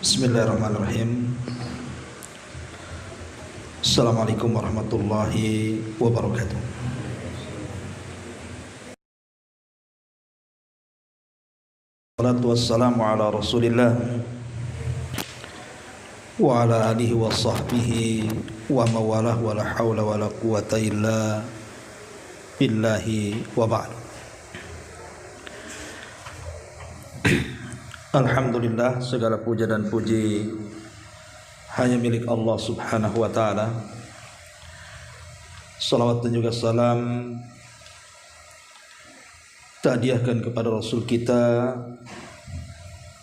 Bismillahirrahmanirrahim. Assalamualaikum warahmatullahi wabarakatuh. Salatu wassalamu ala Rasulillah wa ala alihi wa sahbihi wa mawalah wa la hawla wa la quwata illa billahi wa ba'd. Alhamdulillah, segala puja dan puji hanya milik Allah subhanahu wa ta'ala. Salawat dan juga salam tahdiahkan kepada Rasul kita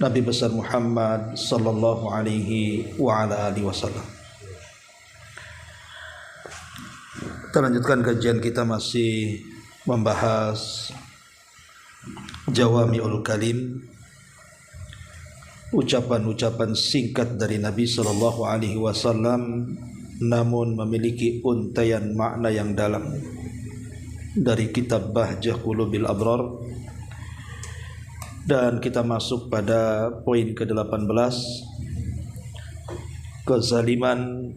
Nabi besar Muhammad sallallahu alaihi wa ala alihi wasallam. Kita lanjutkan kajian kita, masih membahas Jawami'ul Kalim, ucapan-ucapan singkat dari Nabi sallallahu alaihi wasallam namun memiliki untaian makna yang dalam, dari kitab Bahjah Qulubil Abrar. Dan kita masuk pada poin ke-18, kezaliman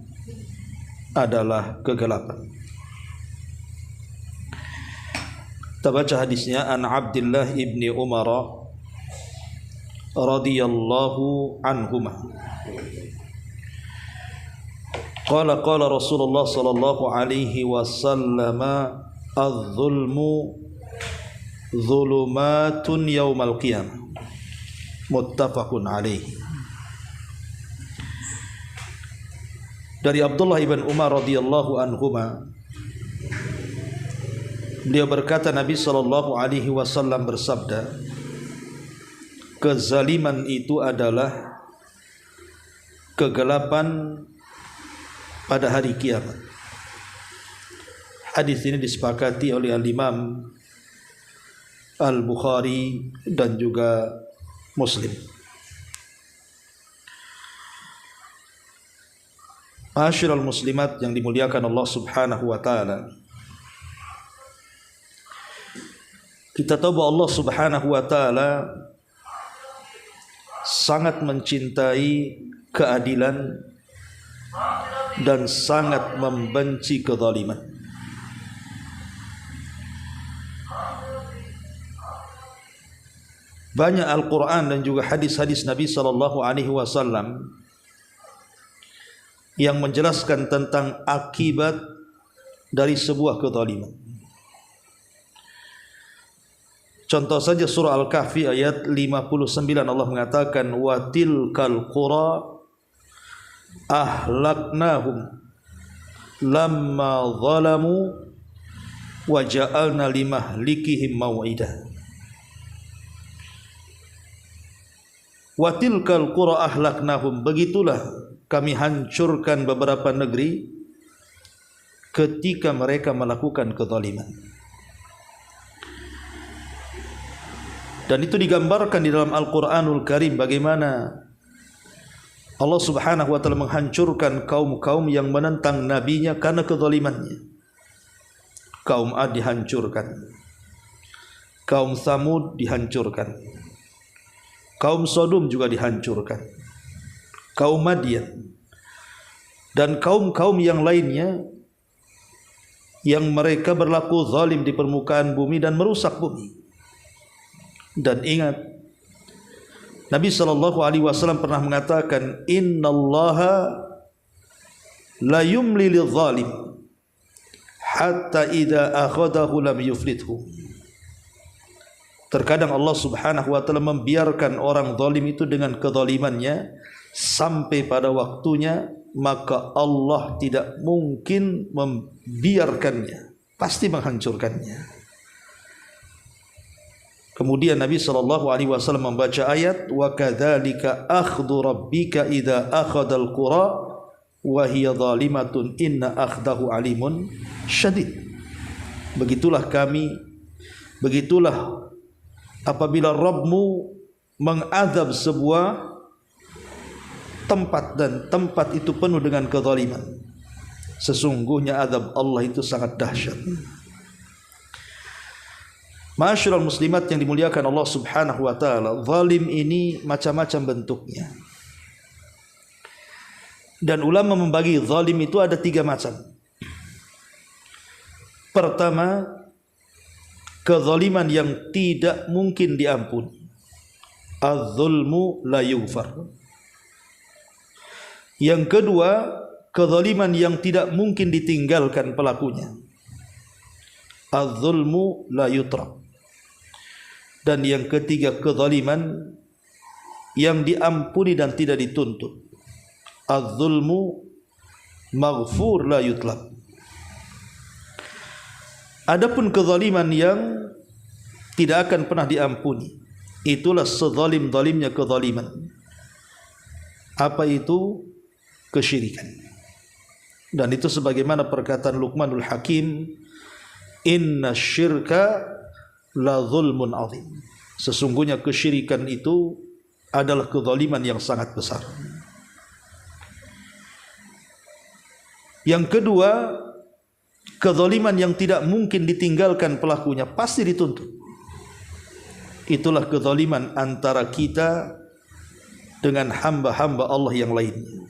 adalah kegelapan. Kita baca hadisnya. An Abdullah ibni Umar radhiyallahu anhuma qala qala Rasulullah sallallahu alaihi wasallam az-zulmu zulumatun yaumal qiyamah, muttafaqun alaihi. Dari Abdullah ibn Umar radhiyallahu anhuma, beliau berkata, Nabi sallallahu alaihi wasallam bersabda, kezaliman itu adalah kegelapan pada hari kiamat. Hadis ini disepakati oleh Al-Imam Al-Bukhari dan juga Muslim. Ma'asyiral muslimat yang dimuliakan Allah subhanahu wa ta'ala, kita tahu bahwa Allah subhanahu wa ta'ala sangat mencintai keadilan dan sangat membenci kezaliman. Banyak Al-Quran dan juga hadis-hadis Nabi sallallahu alaihi wasallam yang menjelaskan tentang akibat dari sebuah kezaliman. Contoh saja surah Al-Kahfi ayat 59, Allah mengatakan, wa tilkal qura ahlaknahum lamma zalamu wa ja'alna limahlikihim maw'idah. Wa tilkal qura ahlaknahum, begitulah kami hancurkan beberapa negeri ketika mereka melakukan kezaliman. Dan itu digambarkan di dalam Al-Quranul Karim, bagaimana Allah subhanahu wa ta'ala menghancurkan kaum-kaum yang menentang nabinya karena kezalimannya. Kaum Ad dihancurkan, kaum Tsamud dihancurkan, kaum Sodom juga dihancurkan, kaum Madian, dan kaum-kaum yang lainnya yang mereka berlaku zalim di permukaan bumi dan merusak bumi. Dan ingat, Nabi sallallahu alaihi wasallam pernah mengatakan, innallaha la yumli lidh-dhalim hatta idza akhadahu lam yuflithu. Terkadang Allah subhanahu wa ta'ala membiarkan orang zalim itu dengan kezalimannya sampai pada waktunya, maka Allah tidak mungkin membiarkannya, pasti menghancurkannya. Kemudian Nabi sallallahu alaihi wasallam membaca ayat, wa kadzalika akhdhu rabbika idza akhadhal qura wa hiya zalimatun inna akhdahu alimun syadid. Begitulah apabila Rabbmu mengazab sebuah tempat dan tempat itu penuh dengan kezaliman, sesungguhnya azab Allah itu sangat dahsyat. Ma'asyiral muslimat yang dimuliakan Allah subhanahu wa ta'ala, zalim ini macam-macam bentuknya. Dan ulama membagi zalim itu ada 3 macam. Pertama, kezaliman yang tidak mungkin diampuni. Az-zulmu la yughfar. Yang kedua, kezaliman yang tidak mungkin ditinggalkan pelakunya. Az-zulmu la yutrak. Dan yang ketiga, kezaliman yang diampuni dan tidak dituntut. Az-zulmu maghfur la yutlab. Adapun kezaliman yang tidak akan pernah diampuni, itulah sezalim-zalimnya kezaliman. Apa itu? Kesyirikan. Dan itu sebagaimana perkataan Luqmanul Hakim, inna syirka la zulmun azim. Sesungguhnya kesyirikan itu adalah kezaliman yang sangat besar. Yang kedua, kezaliman yang tidak mungkin ditinggalkan pelakunya, pasti dituntut. Itulah kezaliman antara kita dengan hamba-hamba Allah yang lainnya.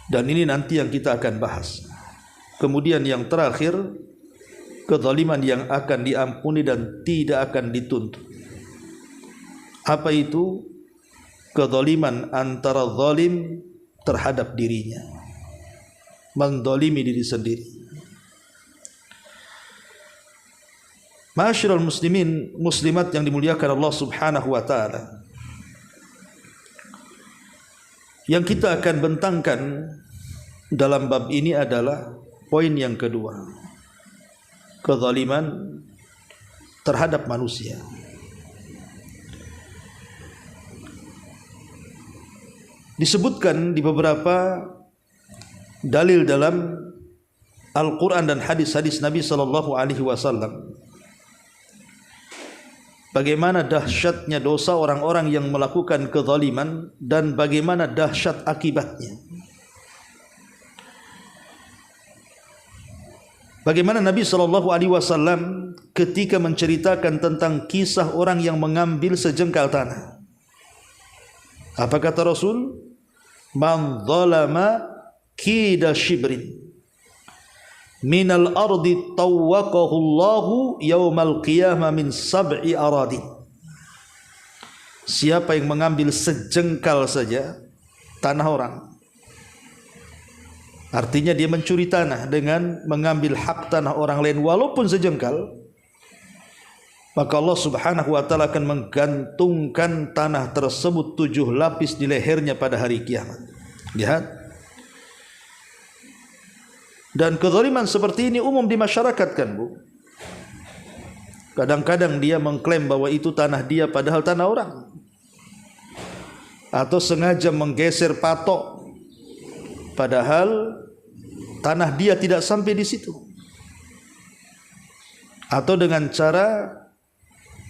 Dan ini nanti yang kita akan bahas. Kemudian yang terakhir, kezaliman yang akan diampuni dan tidak akan dituntut. Apa itu? Kezaliman antara zalim terhadap dirinya, menzalimi diri sendiri. Ma'asyiral muslimin muslimat yang dimuliakan Allah Subhanahu wa taala, yang kita akan bentangkan dalam bab ini adalah poin yang kedua, kezaliman terhadap manusia. Disebutkan di beberapa dalil dalam Al-Quran dan hadis-hadis Nabi SAW bagaimana dahsyatnya dosa orang-orang yang melakukan kezaliman dan bagaimana dahsyat akibatnya. Bagaimana Nabi SAW ketika menceritakan tentang kisah orang yang mengambil sejengkal tanah, apa kata Rasul? Man zalama kida shibrin minal ardi tawwaqahu Allahu yaumal qiyamah min sab'i aradin. Siapa yang mengambil sejengkal saja tanah orang, artinya dia mencuri tanah dengan mengambil hak tanah orang lain walaupun sejengkal, maka Allah Subhanahu wa taala akan menggantungkan tanah tersebut 7 lapis di lehernya pada hari kiamat. Lihat. Dan kezaliman seperti ini umum di masyarakat kan, Bu. Kadang-kadang dia mengklaim bahwa itu tanah dia padahal tanah orang. Atau sengaja menggeser patok padahal tanah dia tidak sampai di situ. Atau dengan cara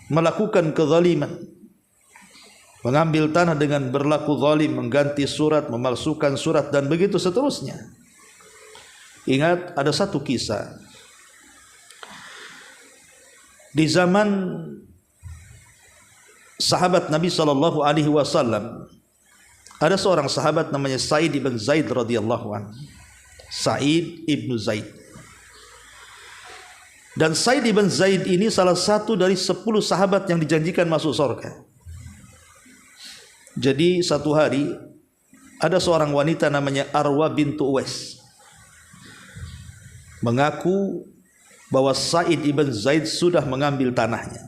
melakukan kezaliman, mengambil tanah dengan berlaku zalim, mengganti surat, memalsukan surat dan begitu seterusnya. Ingat, ada satu kisah di zaman sahabat Nabi SAW. Ada seorang sahabat namanya Sa'id ibn Zaid radhiyallahu anhu. Sa'id ibn Zaid. Dan Sa'id ibn Zaid ini salah satu dari 10 sahabat yang dijanjikan masuk surga. Jadi satu hari ada seorang wanita namanya Arwa bintu Uwais mengaku bahwa Sa'id ibn Zaid sudah mengambil tanahnya.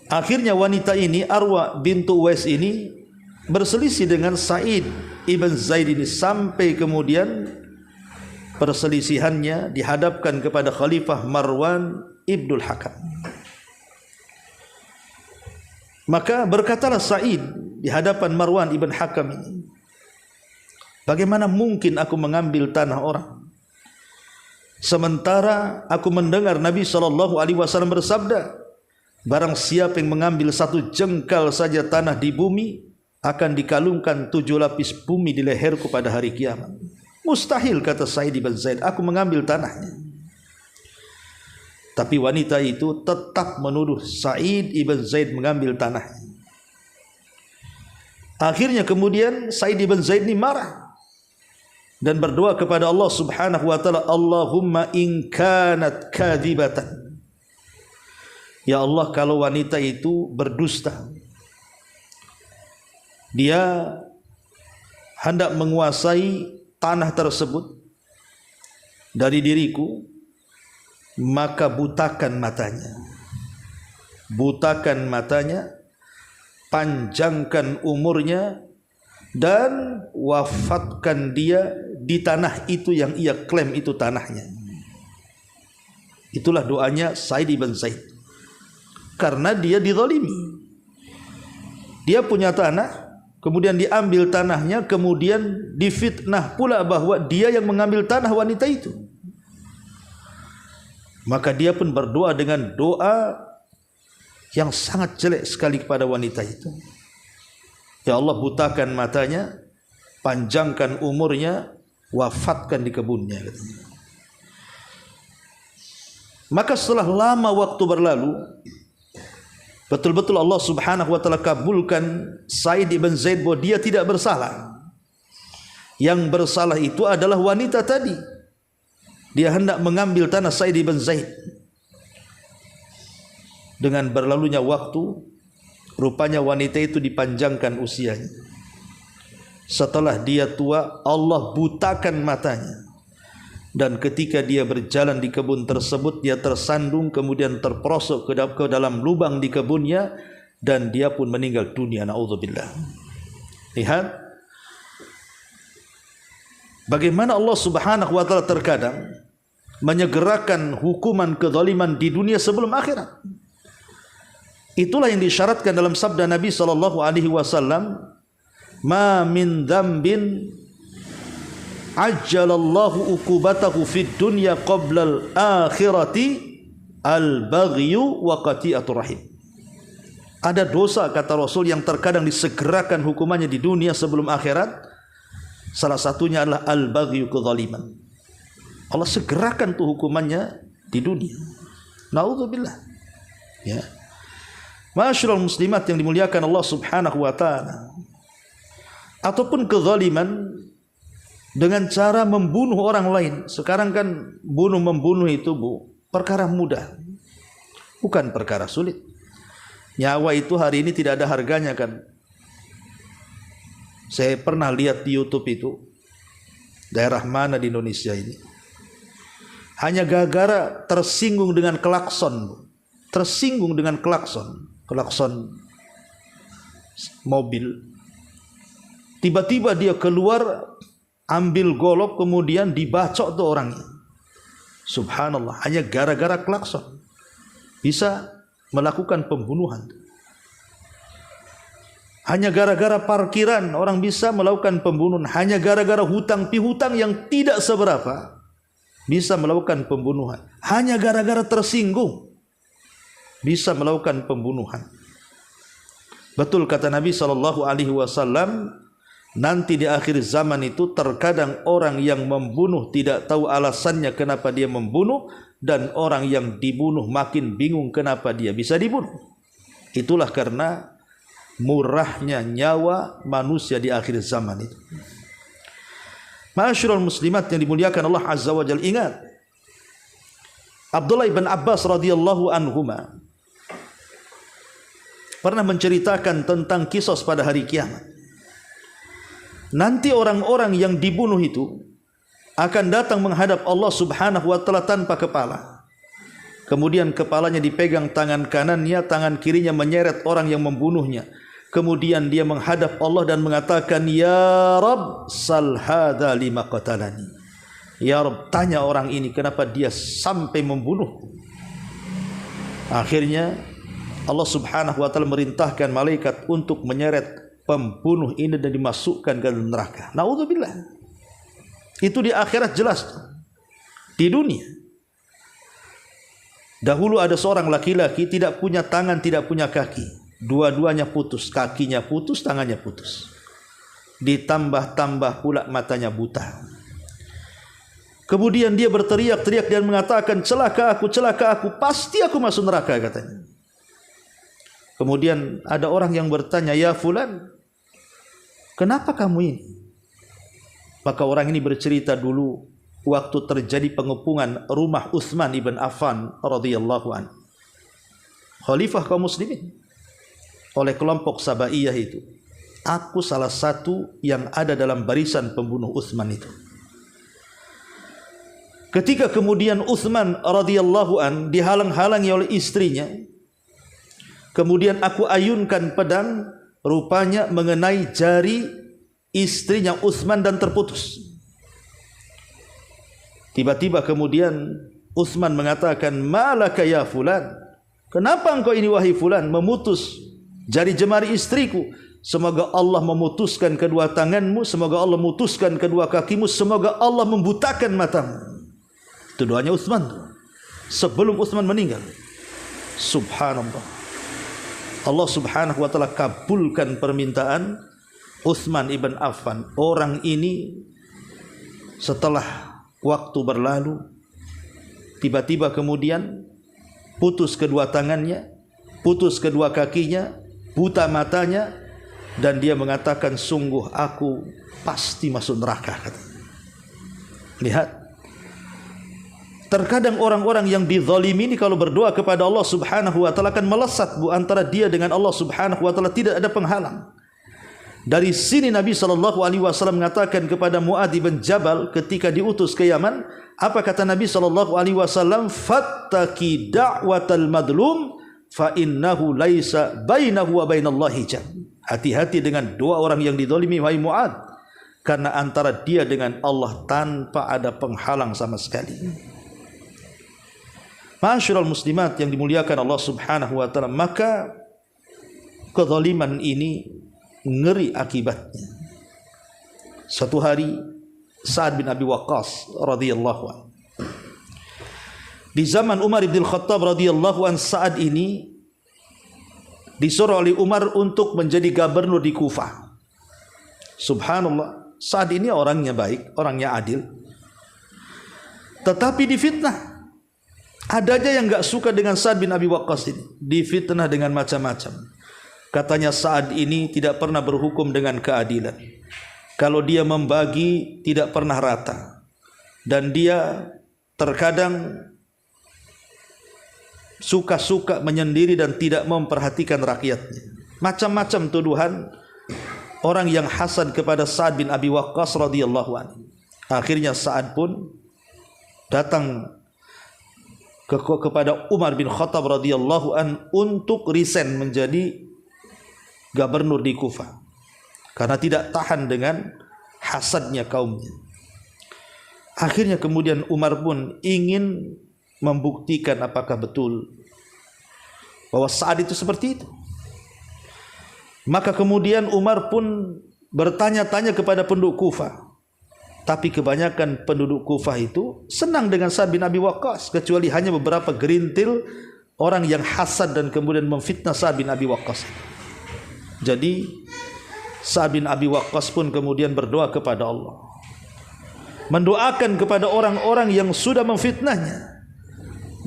Akhirnya wanita ini, Arwa bintu Uwais ini, berselisih dengan Sa'id ibn Zaid ini sampai kemudian perselisihannya dihadapkan kepada Khalifah Marwan ibnul Hakam. Maka berkatalah Sa'id di hadapan Marwan ibn Hakam ini, bagaimana mungkin aku mengambil tanah orang, sementara aku mendengar Nabi SAW bersabda, barang siapa yang mengambil 1 jengkal saja tanah di bumi, akan dikalungkan 7 lapis bumi di leherku pada hari kiamat. Mustahil, kata Sa'id ibn Zaid, aku mengambil tanahnya. Tapi wanita itu tetap menuduh Sa'id ibn Zaid mengambil tanahnya. Akhirnya kemudian Sa'id bin Zaid ini marah dan berdoa kepada Allah Subhanahu wa taala, Allahumma in kanat kadhibatan. Ya Allah, kalau wanita itu berdusta, dia hendak menguasai tanah tersebut dari diriku, maka butakan matanya. Butakan matanya, panjangkan umurnya, dan wafatkan dia di tanah itu yang ia klaim itu tanahnya. Itulah doanya Sa'id bin Zaid. Karena dia dizalimi. Dia punya tanah, kemudian diambil tanahnya, kemudian difitnah pula bahwa dia yang mengambil tanah wanita itu. Maka dia pun berdoa dengan doa yang sangat jelek sekali kepada wanita itu. Ya Allah, butakan matanya, panjangkan umurnya, wafatkan di kebunnya, katanya. Maka setelah lama waktu berlalu, betul-betul Allah Subhanahu wa taala kabulkan Sa'id bin Zaid bahwa dia tidak bersalah. Yang bersalah itu adalah wanita tadi. Dia hendak mengambil tanah Sa'id bin Zaid. Dengan berlalunya waktu, rupanya wanita itu dipanjangkan usianya. Setelah dia tua, Allah butakan matanya. Dan ketika dia berjalan di kebun tersebut, dia tersandung, kemudian terperosok ke dalam lubang di kebunnya, dan dia pun meninggal dunia. Na'udzubillah. Lihat bagaimana Allah Subhanahu wa taala terkadang menyegerakan hukuman kezaliman di dunia sebelum akhirat. Itulah yang disyaratkan dalam sabda Nabi sallallahu alaihi wasallam, "Ma min dzambin ajjalallahu uqubatahu fid dunya qabla al-akhirati al-baghyu wa qati'atur rahim." Ada dosa, kata Rasul, yang terkadang disegerakan hukumannya di dunia sebelum akhirat. Salah satunya adalah al-baghyu, kezaliman. Allah segerakan tuh hukumannya di dunia. Na'udzubillah. Ya. Ma'asyiral muslimat yang dimuliakan Allah Subhanahu wa taala. Ataupun kezaliman dengan cara membunuh orang lain. Sekarang kan membunuh itu, Bu, perkara mudah. Bukan perkara sulit. Nyawa itu hari ini tidak ada harganya kan. Saya pernah lihat di YouTube itu, daerah mana di Indonesia ini, hanya gara-gara tersinggung dengan klakson, Bu. Tersinggung dengan klakson mobil, tiba-tiba dia keluar ambil golok, kemudian dibacok tuh orangnya. Subhanallah, hanya gara-gara klakson bisa melakukan pembunuhan. Hanya gara-gara parkiran orang bisa melakukan pembunuhan. Hanya gara-gara hutang pihutang yang tidak seberapa bisa melakukan pembunuhan. Hanya gara-gara tersinggung bisa melakukan pembunuhan. Betul kata Nabi SAW, nanti di akhir zaman itu terkadang orang yang membunuh tidak tahu alasannya kenapa dia membunuh, dan orang yang dibunuh makin bingung kenapa dia bisa dibunuh. Itulah karena murahnya nyawa manusia di akhir zaman itu. Ma'asyiral muslimat yang dimuliakan Allah Azza wa Jalla, ingat Abdullah bin Abbas radhiyallahu anhuma pernah menceritakan tentang kisos pada hari kiamat. Nanti orang-orang yang dibunuh itu akan datang menghadap Allah Subhanahu wa taala tanpa kepala. Kemudian kepalanya dipegang tangan kanannya, tangan kirinya menyeret orang yang membunuhnya. Kemudian dia menghadap Allah dan mengatakan, "Ya Rabb, sal hadza lima qatalani." Ya Rabb, tanya orang ini kenapa dia sampai membunuh. Akhirnya Allah Subhanahu wa taala merintahkan malaikat untuk menyeret pembunuh ini dan dimasukkan ke dalam neraka. Naudzubillah. Itu di akhirat jelas. Di dunia, dahulu ada seorang laki-laki tidak punya tangan, tidak punya kaki. Dua-duanya putus, kakinya putus, tangannya putus. Ditambah-tambah pula matanya buta. Kemudian dia berteriak-teriak dan mengatakan, celaka aku, pasti aku masuk neraka, katanya. Kemudian ada orang yang bertanya, ya fulan, kenapa kamu ini? Maka orang ini bercerita dulu waktu terjadi pengepungan rumah Utsman ibn Affan radhiyallahu anhu, khalifah kaum muslimin, oleh kelompok Sabaiyah itu. Aku salah satu yang ada dalam barisan pembunuh Utsman itu. Ketika kemudian Utsman radhiyallahu an dihalang-halangi oleh istrinya, kemudian aku ayunkan pedang, rupanya mengenai jari istrinya Utsman dan terputus. Tiba-tiba kemudian Utsman mengatakan, "Malaka ya fulan? Kenapa engkau ini wahai fulan memutus jari jemari istriku? Semoga Allah memutuskan kedua tanganmu, semoga Allah memutuskan kedua kakimu, semoga Allah membutakan matamu." Itu doanya Utsman sebelum Utsman meninggal. Subhanallah, Allah subhanahu wa ta'ala kabulkan permintaan Utsman ibn Affan. Orang ini setelah waktu berlalu, tiba-tiba kemudian putus kedua tangannya, putus kedua kakinya, buta matanya, dan dia mengatakan, sungguh aku pasti masuk neraka. Lihat, terkadang orang-orang yang dizalimi ini kalau berdoa kepada Allah subhanahu wa ta'ala akan melesat antara dia dengan Allah subhanahu wa ta'ala, tidak ada penghalang. Dari sini Nabi SAW mengatakan kepada Mu'adz bin Jabal ketika diutus ke Yaman, apa kata Nabi SAW? Fattaki da'watal madlum fa innahu laisa bainahu wa bainallahi hijab. Hati-hati dengan doa orang yang dizalimi wahai Mu'adz, karena antara dia dengan Allah tanpa ada penghalang sama sekali. Ma'asyiral muslimat yang dimuliakan Allah subhanahu wa ta'ala, maka kezaliman ini ngeri akibatnya. Satu hari Sa'ad bin Abi Waqqas radhiyallahu anhu, di zaman Umar bin Khattab radhiyallahu anhu, Sa'ad ini disuruh oleh Umar untuk menjadi gubernur di Kufah. Subhanallah, Sa'ad ini orangnya baik, orangnya adil, tetapi difitnah. Ada aja yang enggak suka dengan Sa'ad bin Abi Waqqas ini, difitnah dengan macam-macam. Katanya Sa'ad ini tidak pernah berhukum dengan keadilan. Kalau dia membagi tidak pernah rata. Dan dia terkadang suka-suka menyendiri dan tidak memperhatikan rakyatnya. Macam-macam tuduhan orang yang hasad kepada Sa'ad bin Abi Waqqas radhiyallahu anhu. Akhirnya Sa'ad pun datang kepada Umar bin Khattab radhiyallahu an untuk resign menjadi gubernur di Kufah karena tidak tahan dengan hasadnya kaumnya. Akhirnya kemudian Umar pun ingin membuktikan apakah betul bahwa Sa'ad itu seperti itu. Maka kemudian Umar pun bertanya-tanya kepada penduduk Kufah. Tapi kebanyakan penduduk Kufah itu senang dengan Sa'ad bin Abi Waqqas, kecuali hanya beberapa gerintil orang yang hasad dan kemudian memfitnah Sa'ad bin Abi Waqqas. Jadi Sa'ad bin Abi Waqqas pun kemudian berdoa kepada Allah, mendoakan kepada orang-orang yang sudah memfitnahnya,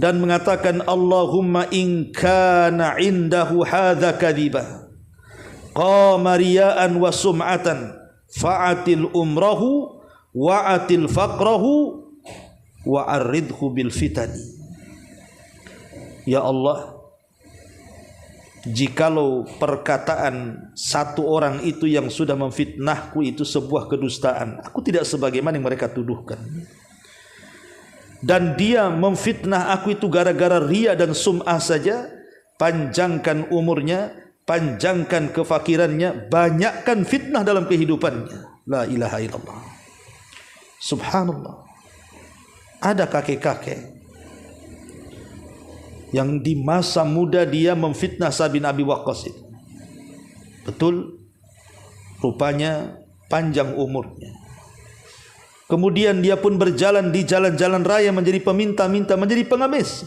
dan mengatakan, Allahumma in kana indahu hadza kadhiba qama riya'an wa sum'atan fa'atil umrahu wa'atil faqrahu wa'arridhu bil fitani. Ya Allah, jikalau perkataan satu orang itu yang sudah memfitnahku itu sebuah kedustaan, aku tidak sebagaimana yang mereka tuduhkan, dan dia memfitnah aku itu gara-gara riya dan sum'ah saja, panjangkan umurnya, panjangkan kefakirannya, banyakkan fitnah dalam kehidupannya. La ilaha illallah. Subhanallah. Ada kakek-kakek yang di masa muda dia memfitnah Sa'ad bin Abi Waqqas itu. Betul, rupanya panjang umurnya. Kemudian dia pun berjalan di jalan-jalan raya menjadi peminta-minta, menjadi pengemis.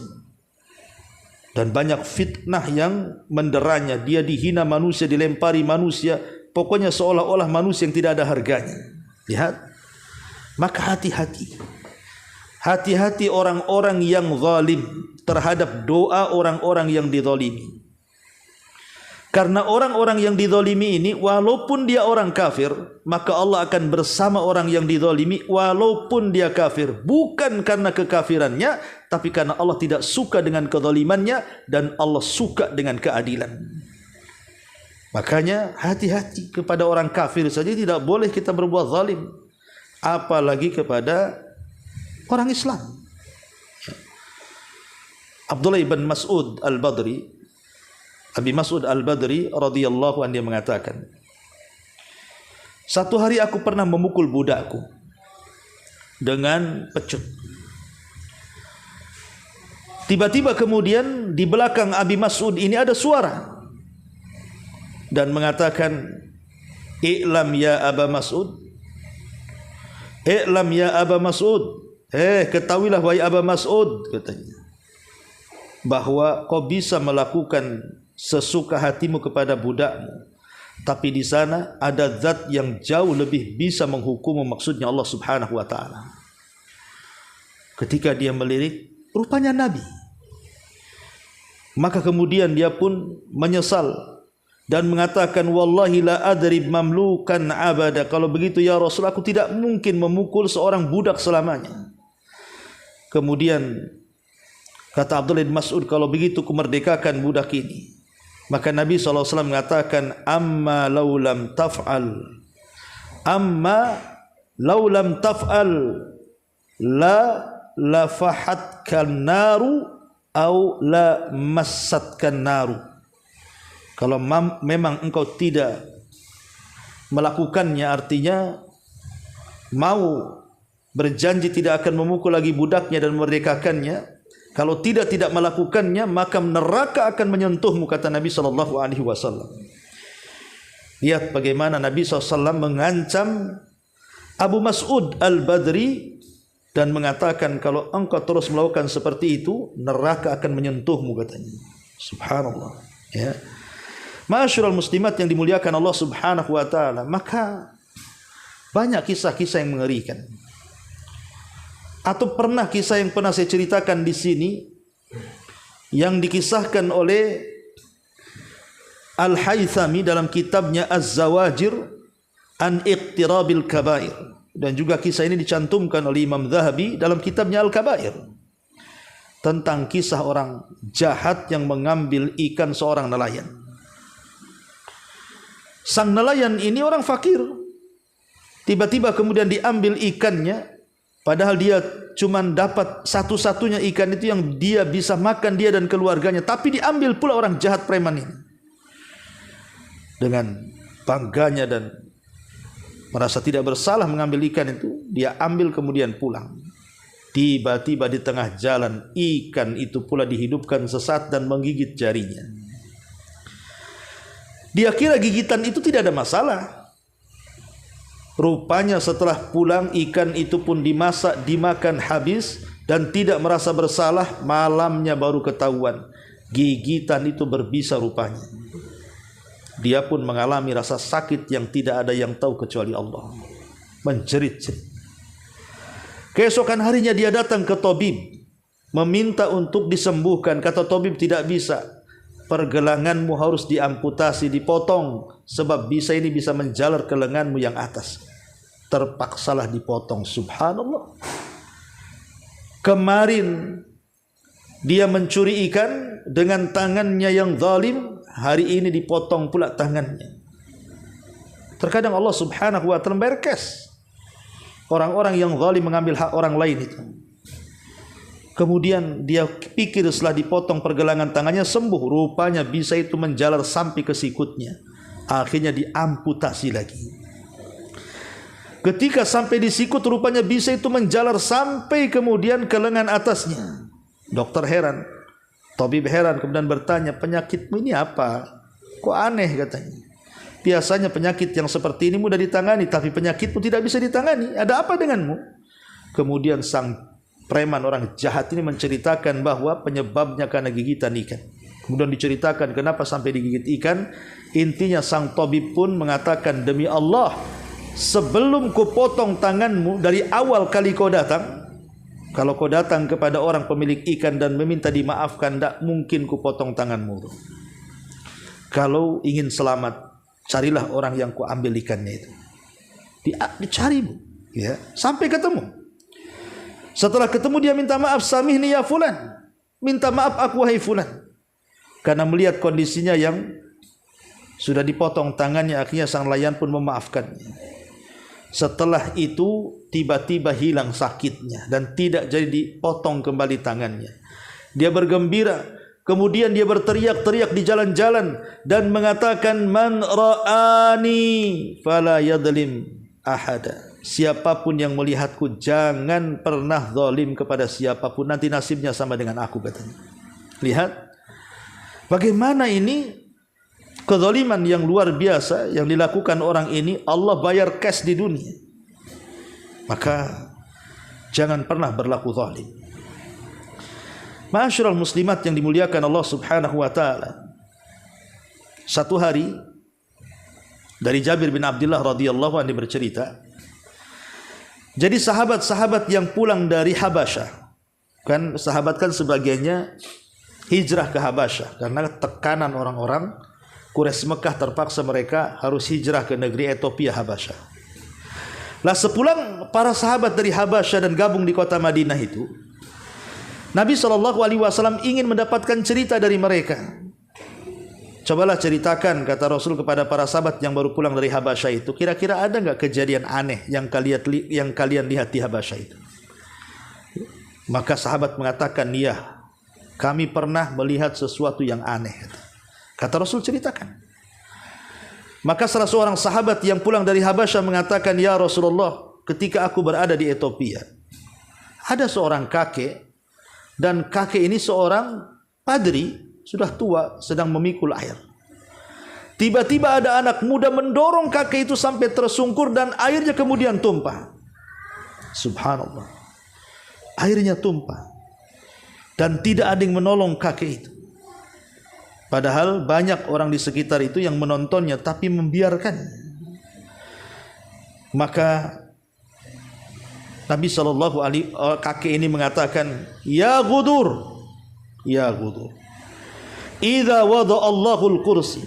Dan banyak fitnah yang menderanya. Dia dihina manusia, dilempari manusia, pokoknya seolah-olah manusia yang tidak ada harganya. Lihat. Maka hati-hati. Hati-hati orang-orang yang zalim terhadap doa orang-orang yang dizalimi. Karena orang-orang yang dizalimi ini walaupun dia orang kafir, maka Allah akan bersama orang yang dizalimi walaupun dia kafir, bukan karena kekafirannya, tapi karena Allah tidak suka dengan kezalimannya dan Allah suka dengan keadilan. Makanya hati-hati kepada orang kafir saja tidak boleh kita berbuat zalim, apalagi kepada orang Islam. Abdullah bin Mas'ud Al-Badri, Abi Mas'ud Al-Badri radhiyallahu anhu, dia mengatakan, satu hari aku pernah memukul budakku dengan pecut. Tiba-tiba kemudian di belakang Abi Mas'ud ini ada suara dan mengatakan, "I'lam ya Aba Mas'ud, i'lam ya Aba Mas'ud, ketahuilah wahai Aba Mas'ud," katanya, bahwa kau bisa melakukan sesuka hatimu kepada budakmu, tapi di sana ada zat yang jauh lebih bisa menghukummu, maksudnya Allah Subhanahu wa taala. Ketika dia melirik, rupanya Nabi. Maka kemudian dia pun menyesal dan mengatakan, wallahi la adrib mamlukan abada. Kalau begitu ya Rasul, aku tidak mungkin memukul seorang budak selamanya. Kemudian kata Abdullah bin Mas'ud, kalau begitu kumerdekakan budak ini. Maka Nabi SAW mengatakan, amma laulam taf'al, amma laulam taf'al la lafahatkan naru au la massatkan naru. Kalau memang engkau tidak melakukannya, artinya mau berjanji tidak akan memukul lagi budaknya dan memerdekakannya, kalau tidak melakukannya, maka neraka akan menyentuhmu, kata Nabi SAW. Lihat bagaimana Nabi SAW mengancam Abu Mas'ud Al-Badri dan mengatakan, kalau engkau terus melakukan seperti itu, neraka akan menyentuhmu, katanya. Subhanallah. Ya. Ma'asyiral muslimat yang dimuliakan Allah Subhanahu wa taala, maka banyak kisah-kisah yang mengerikan. Atau pernah kisah yang pernah saya ceritakan di sini yang dikisahkan oleh Al-Haythami dalam kitabnya Az-Zawajir an Iqtirabil Kabair, dan juga kisah ini dicantumkan oleh Imam Zahabi dalam kitabnya Al-Kabair, tentang kisah orang jahat yang mengambil ikan seorang nelayan. Sang nelayan ini orang fakir, tiba-tiba kemudian diambil ikannya, padahal dia cuma dapat satu-satunya ikan itu yang dia bisa makan, dia dan keluarganya, tapi diambil pula orang jahat preman ini. Dengan bangganya dan merasa tidak bersalah mengambil ikan itu, dia ambil kemudian pulang. Tiba-tiba di tengah jalan, ikan itu pula dihidupkan sesat dan menggigit jarinya. Dia kira gigitan itu tidak ada masalah. Rupanya setelah pulang, ikan itu pun dimasak, dimakan habis, dan tidak merasa bersalah. Malamnya baru ketahuan gigitan itu berbisa rupanya. Dia pun mengalami rasa sakit yang tidak ada yang tahu kecuali Allah. Menjerit-jerit. Keesokan harinya dia datang ke tabib, meminta untuk disembuhkan. Kata tabib, tidak bisa, pergelanganmu harus diamputasi, dipotong, sebab bisa ini bisa menjalar ke lenganmu yang atas. Terpaksalah dipotong. Subhanallah. Kemarin dia mencuri ikan dengan tangannya yang zalim, hari ini dipotong pula tangannya. Terkadang Allah Subhanahu wa taala berkes orang-orang yang zalim mengambil hak orang lain itu. Kemudian dia pikir setelah dipotong pergelangan tangannya sembuh, rupanya bisa itu menjalar sampai ke sikutnya. Akhirnya diamputasi lagi. Ketika sampai di sikut, rupanya bisa itu menjalar sampai kemudian ke lengan atasnya. Dokter heran, tabib heran, kemudian bertanya, penyakitmu ini apa? Kok aneh, katanya. Biasanya penyakit yang seperti ini mudah ditangani, tapi penyakitmu tidak bisa ditangani. Ada apa denganmu? Kemudian sang preman orang jahat ini menceritakan bahwa penyebabnya karena gigitan ikan. Kemudian diceritakan kenapa sampai digigit ikan. Intinya sang tabib pun mengatakan, demi Allah, sebelum ku potong tanganmu dari awal kali kau datang, kalau kau datang kepada orang pemilik ikan dan meminta dimaafkan, tidak mungkin ku potong tanganmu. Kalau ingin selamat, carilah orang yang ku ambil ikannya itu. Dicari, ya, sampai ketemu. Setelah ketemu dia minta maaf, samihni ya fulan. Minta maaf aku wahai fulan. Karena melihat kondisinya yang sudah dipotong tangannya, akhirnya sang nelayan pun memaafkannya. Setelah itu tiba-tiba hilang sakitnya dan tidak jadi dipotong kembali tangannya. Dia bergembira. Kemudian dia berteriak-teriak di jalan-jalan dan mengatakan, man ra'ani fala yadlim ahada. Siapapun yang melihatku jangan pernah zalim kepada siapapun, nanti nasibnya sama dengan aku, katanya. Lihat bagaimana ini kezaliman yang luar biasa yang dilakukan orang ini. Allah bayar cash di dunia. Maka jangan pernah berlaku zalim. Ma'asyiral muslimat yang dimuliakan Allah Subhanahu wa taala. Satu hari dari Jabir bin Abdullah radhiyallahu anhu bercerita, jadi sahabat-sahabat yang pulang dari Habasyah, kan sahabat kan sebagiannya hijrah ke Habasyah karena tekanan orang-orang Quraisy Mekah, terpaksa mereka harus hijrah ke negeri Ethiopia, Habasyah. Lah sepulang para sahabat dari Habasyah dan gabung di kota Madinah itu, Nabi SAW ingin mendapatkan cerita dari mereka. Cobalah ceritakan, kata Rasul kepada para sahabat yang baru pulang dari Habasyah itu, kira-kira ada enggak kejadian aneh yang kalian lihat di Habasyah itu? Maka sahabat mengatakan, ya, kami pernah melihat sesuatu yang aneh. Kata Rasul, ceritakan. Maka salah seorang sahabat yang pulang dari Habasyah mengatakan, ya Rasulullah, ketika aku berada di Ethiopia, ada seorang kakek, dan kakek ini seorang padri, sudah tua, sedang memikul air. Tiba-tiba ada anak muda mendorong kakek itu sampai tersungkur dan airnya kemudian tumpah. Subhanallah. Airnya tumpah. Dan tidak ada yang menolong kakek itu. Padahal banyak orang di sekitar itu yang menontonnya tapi membiarkan. Maka Nabi kakek ini mengatakan, ya Ghudur, ya Ghudur, idza wada Allahul kursi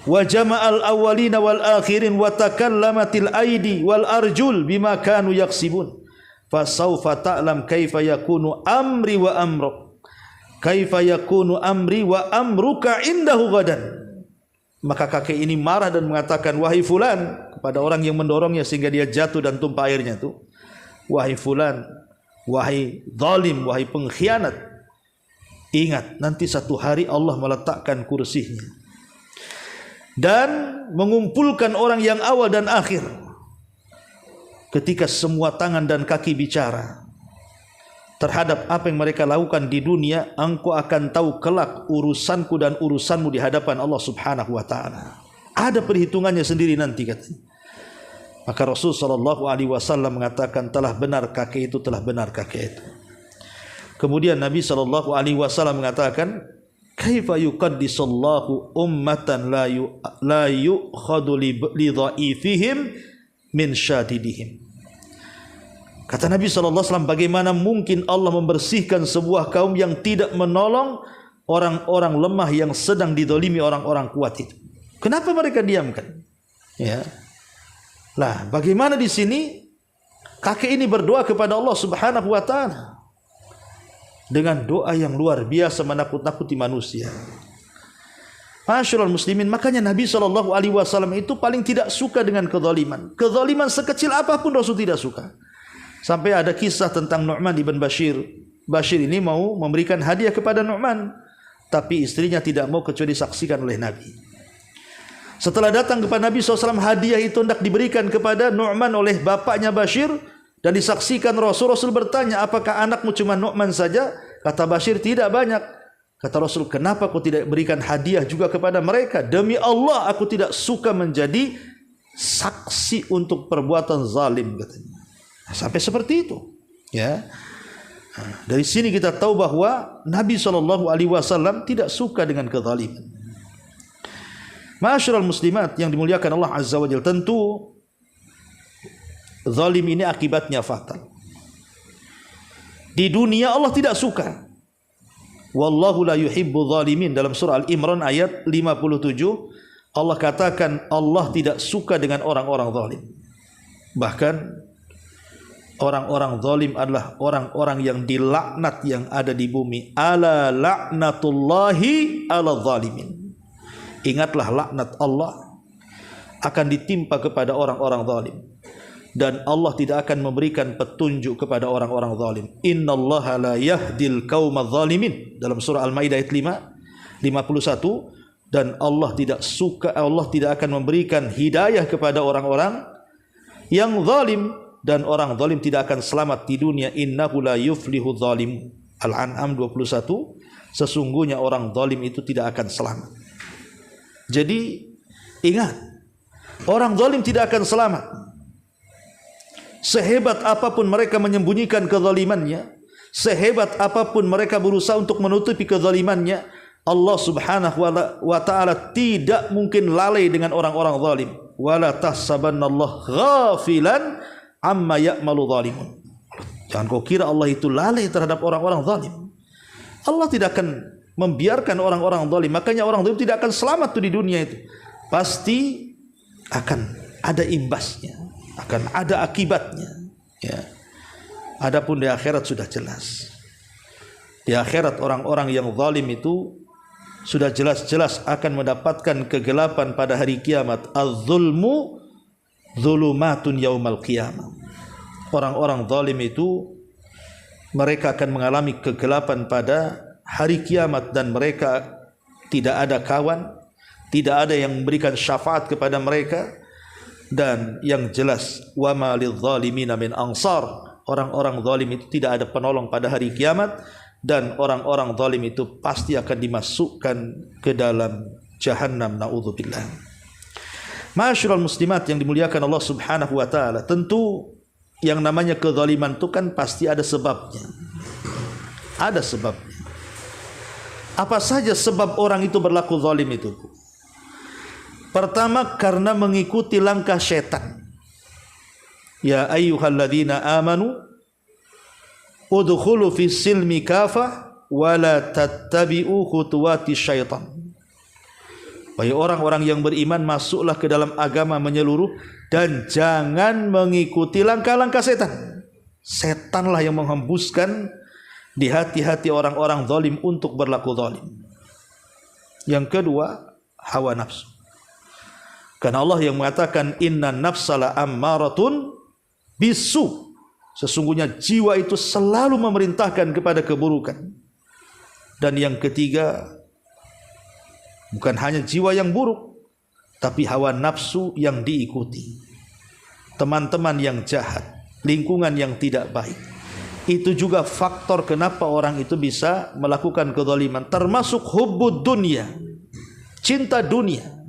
wa jama'al awwalina wal akhirin wa takallamatil aidi wal arjul bima kanu yaksibun fasawfa ta'lam kaifa yakunu amri wa amruk kaifa yakunu amri wa amruka indahu gadan. Maka kakek ini marah dan mengatakan, wahai fulan, kepada orang yang mendorongnya sehingga dia jatuh dan tumpah airnya itu, wahai fulan, wahai zalim, wahai pengkhianat, ingat nanti satu hari Allah meletakkan kursinya dan mengumpulkan orang yang awal dan akhir. Ketika semua tangan dan kaki bicara terhadap apa yang mereka lakukan di dunia, engkau akan tahu kelak urusanku dan urusanmu di hadapan Allah Subhanahu wa taala. Ada perhitungannya sendiri nanti, katanya. Maka Rasul SAW mengatakan, telah benar kakek itu, telah benar kakek itu. Kemudian Nabi SAW mengatakan, kaifa yuqaddisallahu ummatan la yu'khadu li dhaifihim min syadidihim. Kata Nabi SAW, bagaimana mungkin Allah membersihkan sebuah kaum yang tidak menolong orang-orang lemah yang sedang didolimi orang-orang kuat itu. Kenapa mereka diamkan? Ya. Lah, bagaimana di sini kakek ini berdoa kepada Allah Subhanahu wa taala dengan doa yang luar biasa menakut-nakuti manusia. Masyaallah muslimin, makanya Nabi SAW itu paling tidak suka dengan kezaliman. Kezaliman sekecil apapun Rasul tidak suka. Sampai ada kisah tentang Nu'man ibn Bashir. Bashir ini mau memberikan hadiah kepada Nu'man, tapi istrinya tidak mau kecuali disaksikan oleh Nabi. Setelah datang kepada Nabi SAW, hadiah itu hendak diberikan kepada Nu'man oleh bapaknya Bashir dan disaksikan Rasul. Rasul bertanya, apakah anakmu cuma Nu'man saja? Kata Bashir, tidak, banyak. Kata Rasul, kenapa kau tidak berikan hadiah juga kepada mereka? Demi Allah, aku tidak suka menjadi saksi untuk perbuatan zalim, katanya. Sampai seperti itu, ya. Dari sini kita tahu bahwa Nabi SAW tidak suka dengan kezaliman. Ma'asyiral muslimat yang dimuliakan Allah Azza wa Jalla, tentu zalim ini akibatnya fatal. Di dunia Allah tidak suka. Wallahu la yuhibbu zalimin. Dalam surah Al-Imran ayat 57 Allah katakan Allah tidak suka dengan orang-orang zalim. Bahkan orang-orang zalim adalah orang-orang yang dilaknat yang ada di bumi. Ala la'natullahi ala zalimin. Ingatlah laknat Allah akan ditimpa kepada orang-orang zalim. Dan Allah tidak akan memberikan petunjuk kepada orang-orang zalim. Innallaha la yahdil qaumadz zalimin. Dalam surah Al-Maidah ayat 51. Dan Allah tidak akan memberikan hidayah kepada orang-orang yang zalim, dan orang zalim tidak akan selamat di dunia. Innahu la yuflihu zalim. Al-An'am 21. Sesungguhnya orang zalim itu tidak akan selamat. Jadi ingat, orang zalim tidak akan selamat. Sehebat apapun mereka menyembunyikan kezalimannya, sehebat apapun mereka berusaha untuk menutupi kezalimannya, Allah Subhanahu wa ta'ala tidak mungkin lalai dengan orang-orang zalim. Wala tahsabannallaha ghafilan amma ya'malu zalimun. Jangan kau kira Allah itu lalai terhadap orang-orang zalim. Allah tidak akan membiarkan orang-orang zalim. Makanya orang zalim tidak akan selamat tuh di dunia itu. Pasti akan ada imbasnya, akan ada akibatnya, ya. Adapun di akhirat sudah jelas. Di akhirat orang-orang yang zalim itu sudah jelas-jelas akan mendapatkan kegelapan pada hari kiamat. Az-zulmu zulumatun yaumal qiyamah. Orang-orang zalim itu mereka akan mengalami kegelapan pada hari kiamat, dan mereka tidak ada kawan, tidak ada yang memberikan syafaat kepada mereka. Dan yang jelas, wa ma lidh-dhalimina min ansar. Orang-orang zalim itu tidak ada penolong pada hari kiamat, dan orang-orang zalim itu pasti akan dimasukkan ke dalam jahannam. Na'udzubillah. Ma'asyiral muslimat yang dimuliakan Allah Subhanahu wa taala, tentu yang namanya kezaliman itu kan pasti ada sebabnya. Ada sebabnya. Apa saja sebab orang itu berlaku zalim itu? Pertama, karena mengikuti langkah syaitan. Ya ayyuhalladzina amanu udkhulu fis silmi kafah wa la tattabi'u khutuwati syaitan. Wahai orang-orang yang beriman, masuklah ke dalam agama menyeluruh dan jangan mengikuti langkah-langkah setan. Setanlah yang menghembuskan di hati-hati orang-orang zalim untuk berlaku zalim. Yang kedua, hawa nafsu. Karena Allah yang mengatakan inna nafsala ammaratun bisu. Sesungguhnya jiwa itu selalu memerintahkan kepada keburukan. Dan yang ketiga, bukan hanya jiwa yang buruk, tapi hawa nafsu yang diikuti. Teman-teman yang jahat, lingkungan yang tidak baik. Itu juga faktor kenapa orang itu bisa melakukan kezaliman. Termasuk hubbud dunya, cinta dunia.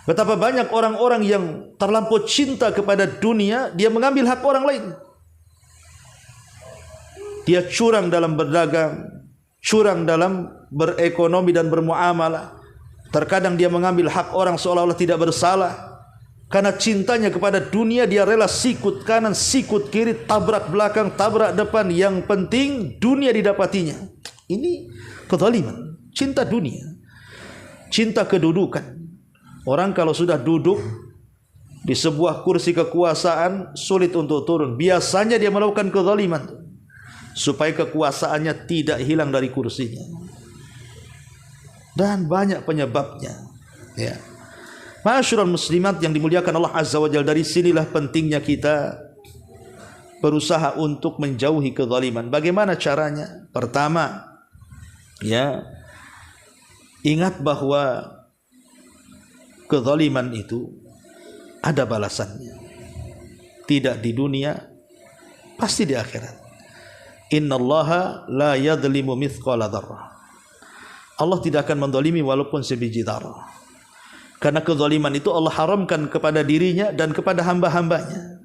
Betapa banyak orang-orang yang terlampau cinta kepada dunia, dia mengambil hak orang lain. Dia curang dalam berdagang, curang dalam berekonomi dan bermuamalah. Terkadang dia mengambil hak orang seolah-olah tidak bersalah. Karena cintanya kepada dunia, dia rela sikut kanan, sikut kiri, tabrak belakang, tabrak depan. Yang penting dunia didapatinya. Ini kezaliman, cinta dunia, cinta kedudukan. Orang kalau sudah duduk di sebuah kursi kekuasaan, sulit untuk turun. Biasanya dia melakukan kezaliman supaya kekuasaannya tidak hilang dari kursinya. Dan banyak penyebabnya, ya. Ma'asyiral muslimat yang dimuliakan Allah Azza wa Jalla, dari sinilah pentingnya kita berusaha untuk menjauhi kezaliman. Bagaimana caranya? Pertama, ya, ingat bahwa kezaliman itu ada balasannya. Tidak di dunia, pasti di akhirat. Innallaha la yadhlimu mithqala dzarrah. Allah tidak akan menzalimi walaupun sebiji dzarrah. Karena kezaliman itu Allah haramkan kepada dirinya dan kepada hamba-hambanya.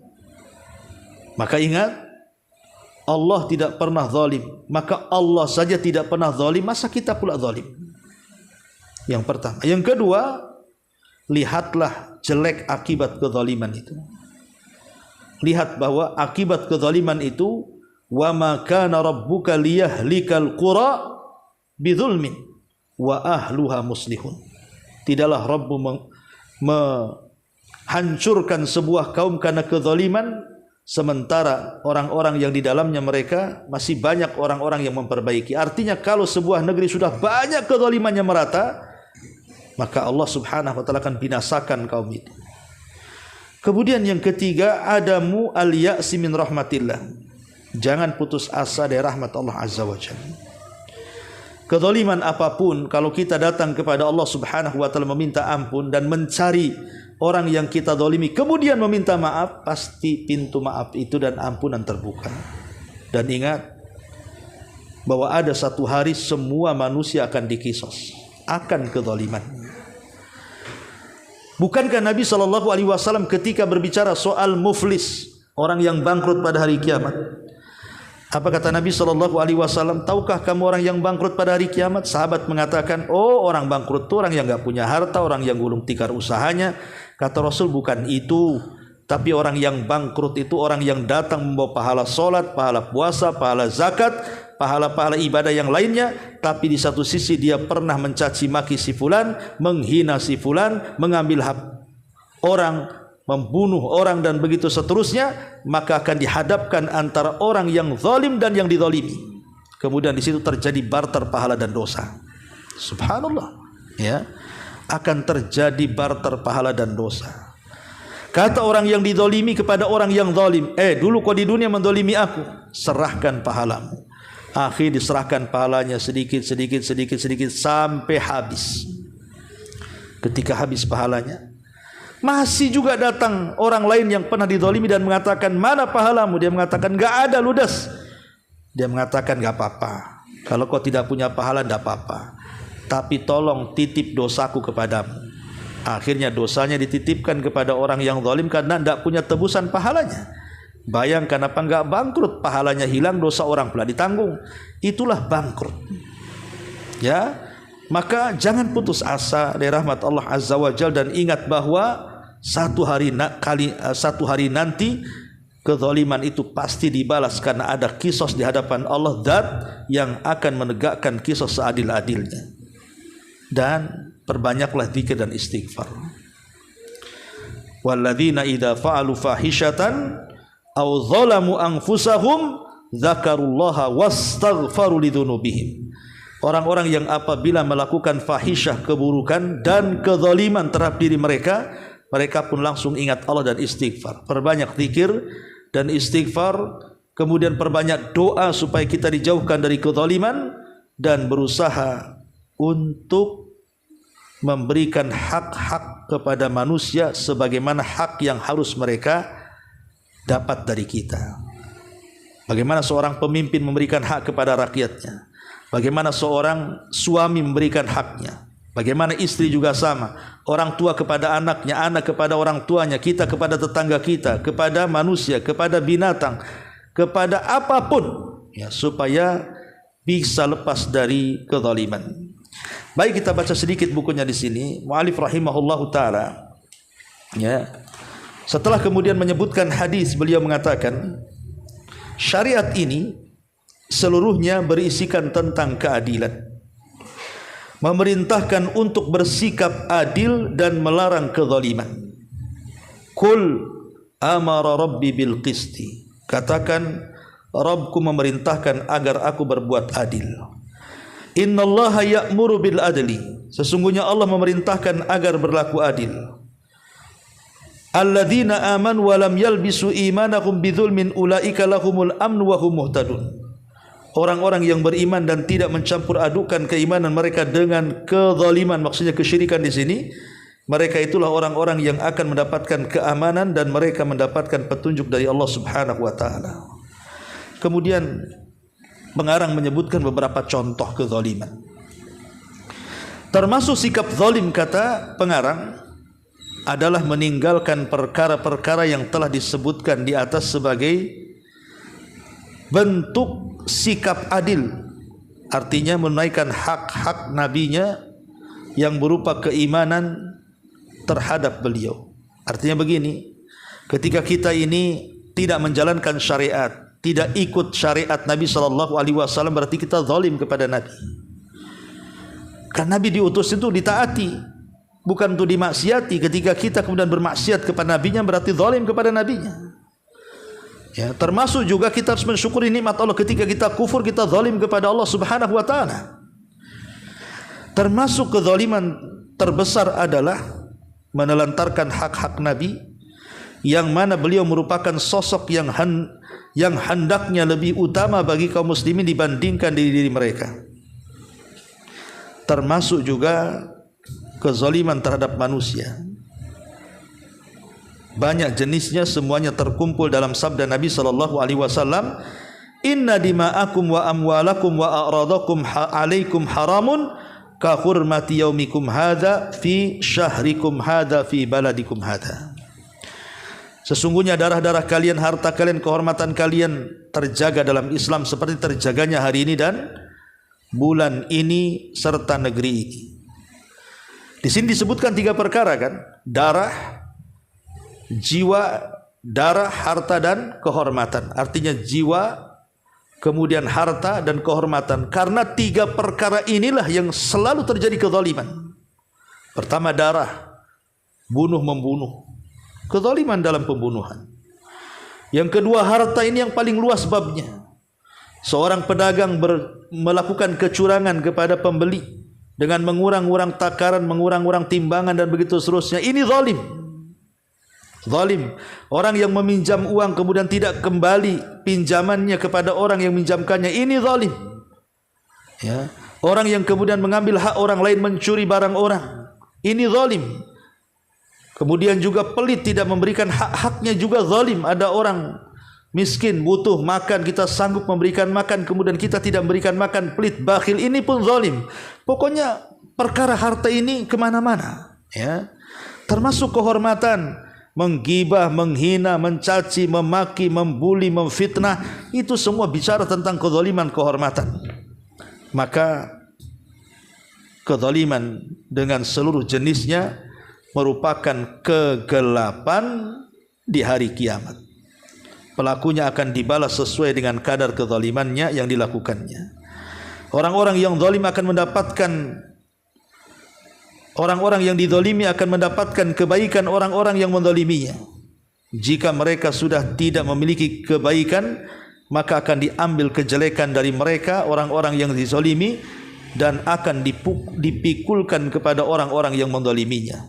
Maka ingat, Allah tidak pernah zalim. Maka Allah saja tidak pernah zalim, masa kita pula zalim? Yang pertama. Yang kedua, lihatlah jelek akibat kezaliman itu. Lihat bahwa akibat kezaliman itu, wa ma kana rabbuka liyahlikal qura bidzulmin wa ahluha muslihun. Tidaklah Rabbmu menghancurkan sebuah kaum karena kezaliman, sementara orang-orang yang di dalamnya mereka masih banyak orang-orang yang memperbaiki. Artinya kalau sebuah negeri sudah banyak kezalimannya merata, maka Allah Subhanahu wa taala akan binasakan kaum itu. Kemudian yang ketiga, adamu al-ya'si min rahmatillah. Jangan putus asa dari rahmat Allah Azza wa Jalla. Kezaliman apapun, kalau kita datang kepada Allah Subhanahu wa taala meminta ampun dan mencari orang yang kita zalimi, kemudian meminta maaf, pasti pintu maaf itu dan ampunan terbuka. Dan ingat bahwa ada satu hari semua manusia akan dikisos akan kezaliman. Bukankah Nabi SAW ketika berbicara soal muflis, orang yang bangkrut pada hari kiamat, apa kata Nabi SAW? Tahukah kamu orang yang bangkrut pada hari kiamat? Sahabat mengatakan, oh, orang bangkrut itu orang yang enggak punya harta, orang yang gulung tikar usahanya. Kata Rasul, bukan itu, tapi orang yang bangkrut itu orang yang datang membawa pahala solat, pahala puasa, pahala zakat, pahala-pahala ibadah yang lainnya, tapi di satu sisi dia pernah mencaci maki si fulan, menghina si fulan, mengambil hak orang, membunuh orang, dan begitu seterusnya. Maka akan dihadapkan antara orang yang zalim dan yang dizalimi. Kemudian di situ terjadi barter pahala dan dosa. Subhanallah, ya, akan terjadi barter pahala dan dosa. Kata orang yang dizalimi kepada orang yang zalim, dulu kau di dunia menzalimi aku, serahkan pahalamu. Akhir diserahkan pahalanya sedikit sampai habis. Ketika habis pahalanya, masih juga datang orang lain yang pernah dizalimi dan mengatakan, mana pahalamu? Dia mengatakan, enggak ada, ludes. Dia mengatakan, enggak apa-apa, kalau kau tidak punya pahala enggak apa-apa, tapi tolong titip dosaku kepadamu. Akhirnya dosanya dititipkan kepada orang yang zalim karena enggak punya tebusan pahalanya. Bayangkan apa enggak bangkrut, pahalanya hilang, dosa orang pula ditanggung. Itulah bangkrut. Ya, maka jangan putus asa dari rahmat Allah Azza wa Jalla, dan ingat bahwa satu hari nanti kezaliman itu pasti dibalas, karena ada kisos di hadapan Allah, Zat yang akan menegakkan kisos seadil-adilnya. Dan perbanyaklah zikir dan istighfar. Walladzina idza fa'alu fahishatan aw zalamu anfusahum dzakarullaha wastaghfaru lidzunubihim. Orang-orang yang apabila melakukan fahisyah, keburukan dan kezaliman terhadap diri mereka, mereka pun langsung ingat Allah dan istighfar. Perbanyak zikir dan istighfar, kemudian perbanyak doa supaya kita dijauhkan dari kezaliman, dan berusaha untuk memberikan hak-hak kepada manusia sebagaimana hak yang harus mereka dapat dari kita. Bagaimana seorang pemimpin memberikan hak kepada rakyatnya, bagaimana seorang suami memberikan haknya, bagaimana istri juga sama, orang tua kepada anaknya, anak kepada orang tuanya, kita kepada tetangga kita, kepada manusia, kepada binatang, kepada apapun, ya, supaya bisa lepas dari kezaliman. Baik, kita baca sedikit bukunya di sini. Mu'alif rahimahullahu taala, ya, setelah kemudian menyebutkan hadis, beliau mengatakan syariat ini seluruhnya berisikan tentang keadilan, memerintahkan untuk bersikap adil dan melarang kezaliman. Qul amara rabbi bil qisti, katakan Rabbku memerintahkan agar aku berbuat adil. Innallaha ya'muru bil adli, sesungguhnya Allah memerintahkan agar berlaku adil. Alladzina amanu wa lam yalbisu imanahum bidzulmin ulaika lahumul amnu wa hum muhtadun. Orang-orang yang beriman dan tidak mencampur adukan keimanan mereka dengan kezaliman, maksudnya kesyirikan di sini, mereka itulah orang-orang yang akan mendapatkan keamanan dan mereka mendapatkan petunjuk dari Allah Subhanahu wa taala. Kemudian pengarang menyebutkan beberapa contoh kezaliman. Termasuk sikap zalim, kata pengarang, adalah meninggalkan perkara-perkara yang telah disebutkan di atas sebagai bentuk sikap adil, artinya menunaikan hak-hak nabinya yang berupa keimanan terhadap beliau. Artinya begini, ketika kita ini tidak menjalankan syariat, tidak ikut syariat Nabi SAW, berarti kita zalim kepada Nabi. Karena Nabi diutus itu ditaati, bukan untuk dimaksiati. Ketika kita kemudian bermaksiat kepada nabinya, berarti zalim kepada nabinya. Ya, termasuk juga kita harus mensyukuri nikmat Allah. Ketika kita kufur, kita zalim kepada Allah Subhanahu wa taala. Termasuk kezaliman terbesar adalah menelantarkan hak-hak Nabi, yang mana beliau merupakan sosok yang hendaknya lebih utama bagi kaum muslimin dibandingkan diri mereka. Termasuk juga kezaliman terhadap manusia. Banyak jenisnya, semuanya terkumpul dalam sabda Nabi sallallahu alaihi wasallam, "Inna dima'akum wa amwalakum wa a'radakum alaikum haramun ka hurmati yaumikum hadza fi syahrikum hadza fi baladikum hadza." Sesungguhnya darah-darah kalian, harta kalian, kehormatan kalian terjaga dalam Islam seperti terjaganya hari ini dan bulan ini serta negeri ini. Di sini disebutkan 3 perkara kan? Darah, jiwa, darah, harta dan kehormatan. Artinya jiwa, kemudian harta dan kehormatan. Karena 3 perkara inilah yang selalu terjadi kezaliman. Pertama darah, bunuh membunuh, kezaliman dalam pembunuhan. Yang kedua harta, ini yang paling luas babnya. Seorang pedagang melakukan kecurangan kepada pembeli dengan mengurang-urang takaran, mengurang-urang timbangan dan begitu seterusnya. Ini zalim. Zalim. Orang yang meminjam uang kemudian tidak kembali pinjamannya kepada orang yang minjamkannya, ini zalim. Ya. Orang yang kemudian mengambil hak orang lain, mencuri barang orang, ini zalim. Kemudian juga pelit, tidak memberikan hak-haknya, juga zalim. Ada orang miskin, butuh makan, kita sanggup memberikan makan, kemudian kita tidak memberikan makan, pelit, bakhil, ini pun zalim. Pokoknya perkara harta ini kemana-mana, ya. Termasuk kehormatan, menggibah, menghina, mencaci, memaki, membuli, memfitnah, itu semua bicara tentang kezaliman kehormatan. Maka kezaliman dengan seluruh jenisnya merupakan kegelapan di hari kiamat. Pelakunya akan dibalas sesuai dengan kadar kezalimannya yang dilakukannya. Orang-orang yang zalim akan mendapatkan, orang-orang yang dizalimi akan mendapatkan kebaikan orang-orang yang menzaliminya. Jika mereka sudah tidak memiliki kebaikan, maka akan diambil kejelekan dari mereka, orang-orang yang dizalimi, dan akan dipikulkan kepada orang-orang yang menzaliminya.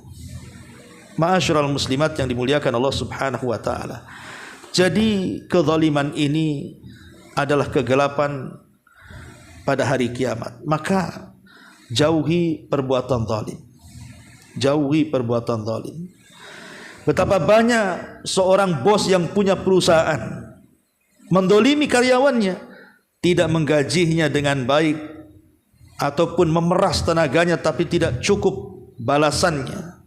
Ma'asyiral muslimat yang dimuliakan Allah Subhanahu wa taala. Jadi kezaliman ini adalah kegelapan pada hari kiamat. Maka jauhi perbuatan zalim. Jauhi perbuatan zalim. Betapa banyak seorang bos yang punya perusahaan mendolimi karyawannya, tidak menggajinya dengan baik, ataupun memeras tenaganya tapi tidak cukup balasannya.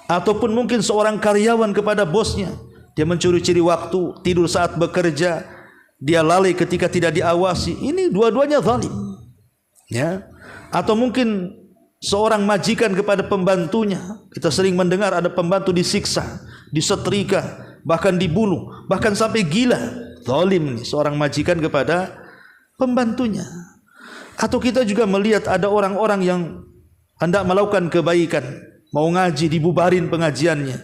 Ataupun mungkin seorang karyawan kepada bosnya, dia mencuri-curi waktu, tidur saat bekerja, dia lalai ketika tidak diawasi. Ini dua-duanya zalim. Ya. Atau mungkin seorang majikan kepada pembantunya. Kita sering mendengar ada pembantu disiksa, disetrika, bahkan dibunuh, bahkan sampai gila. Zalim nih seorang majikan kepada pembantunya. Atau kita juga melihat ada orang-orang yang hendak melakukan kebaikan, mau ngaji, dibubarin pengajiannya.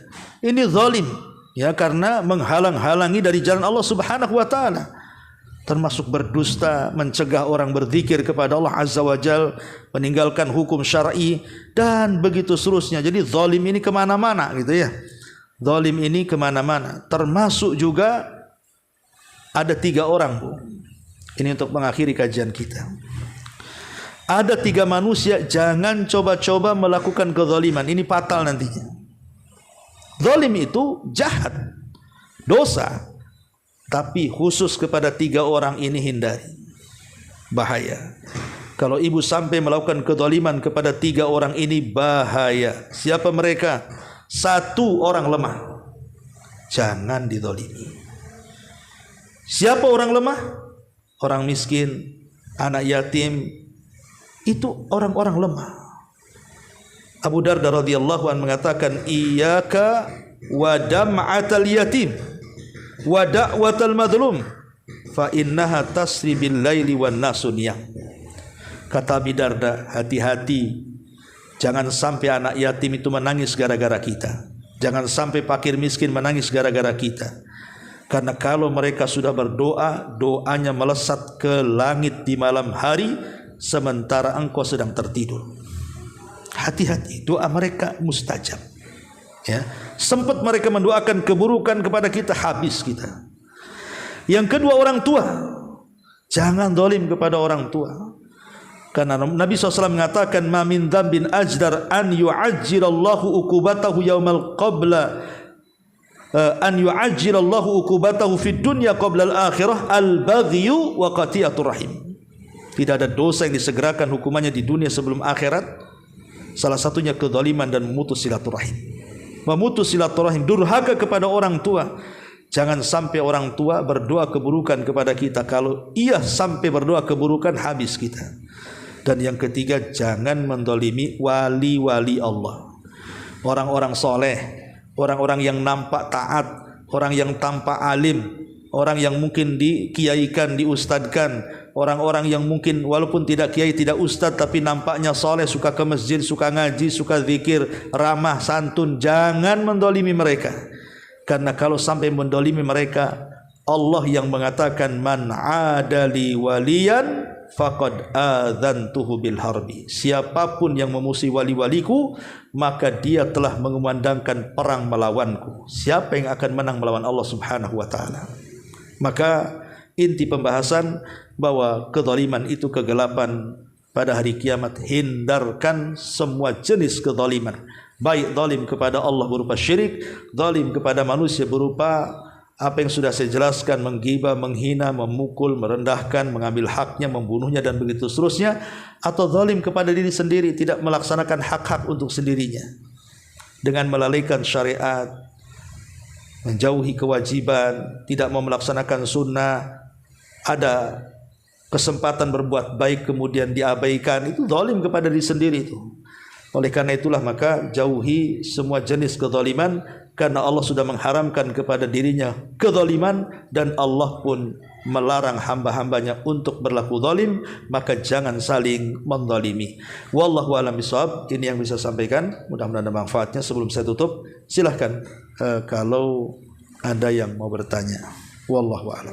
Ini zalim. Ya, karena menghalang-halangi dari jalan Allah Subhanahu wa taala. Termasuk berdusta, mencegah orang berzikir kepada Allah Azza wa Jal, meninggalkan hukum syar'i dan begitu seterusnya. Jadi zalim ini kemana-mana gitu ya. Zalim ini kemana-mana. Termasuk juga ada 3 orang, Bu. Ini untuk mengakhiri kajian kita. Ada 3 manusia, jangan coba-coba melakukan kezaliman. Ini fatal nantinya. Zalim itu jahat, dosa, tapi khusus kepada 3 orang ini hindari. Bahaya. Kalau ibu sampai melakukan kezaliman kepada 3 orang ini, bahaya. Siapa mereka? 1 orang lemah, jangan dizalimi. Siapa orang lemah? Orang miskin, anak yatim, itu orang-orang lemah. Abu Darda radhiyallahu anhu mengatakan, iyyaka wa dam'atal yatim wa da'watal madlum fa innaha tasri bil laili wan nasu niyam. Kata Abi Darda, hati-hati, jangan sampai anak yatim itu menangis gara-gara kita. Jangan sampai fakir miskin menangis gara-gara kita. Karena kalau mereka sudah berdoa, doanya melesat ke langit di malam hari, sementara engkau sedang tertidur. Hati-hati, doa mereka mustajab. Ya, sempat mereka mendoakan keburukan kepada kita, habis kita. Yang kedua, orang tua. Jangan zalim kepada orang tua. Karena Nabi SAW mengatakan, ma min dzambin ajdar an yu'ajjilallahu uqubatahu yaumal qabla an yu'ajjilallahu uqubatahu fid dunya qabla al-akhirah al-baghyu wa qati'atur rahim. Tidak ada dosa yang disegerakan hukumannya di dunia sebelum akhirat, salah satunya kezaliman dan memutus silaturahim. Memutus silaturahim, durhaka kepada orang tua. Jangan sampai orang tua berdoa keburukan kepada kita. Kalau ia sampai berdoa keburukan, habis kita. Dan yang ketiga, jangan mendolimi wali-wali Allah, orang-orang soleh, orang-orang yang nampak taat, orang yang tampak alim, orang yang mungkin dikiaikan, diustadkan, orang-orang yang mungkin walaupun tidak kiai, tidak ustad, tapi nampaknya soleh, suka ke masjid, suka ngaji, suka zikir, ramah, santun. Jangan mendolimi mereka, karena kalau sampai mendolimi mereka, Allah yang mengatakan, man adali waliyan faqad adzantuhu bil harbi. Siapapun yang memusuhi wali-waliku, maka dia telah mengumandangkan perang melawanku. Siapa yang akan menang melawan Allah Subhanahu wa taala? Maka inti pembahasan bahwa kezaliman itu kegelapan pada hari kiamat. Hindarkan semua jenis kezaliman, baik zalim kepada Allah berupa syirik, zalim kepada manusia berupa apa yang sudah saya jelaskan, menggibah, menghina, memukul, merendahkan, mengambil haknya, membunuhnya, dan begitu seterusnya. Atau zalim kepada diri sendiri, tidak melaksanakan hak-hak untuk sendirinya dengan melalaikan syariat, menjauhi kewajiban, tidak mau melaksanakan sunnah, ada kesempatan berbuat baik kemudian diabaikan. Itu zalim kepada diri sendiri itu. Oleh karena itulah maka jauhi semua jenis kezaliman, karena Allah sudah mengharamkan kepada dirinya kezaliman, dan Allah pun melarang hamba-hambanya untuk berlaku zalim. Maka jangan saling menzalimi. Wallahu a'lam bishawab. Ini yang bisa sampaikan, mudah-mudahan ada manfaatnya. Sebelum saya tutup, silahkan kalau ada yang mau bertanya. Wallahu a'lam.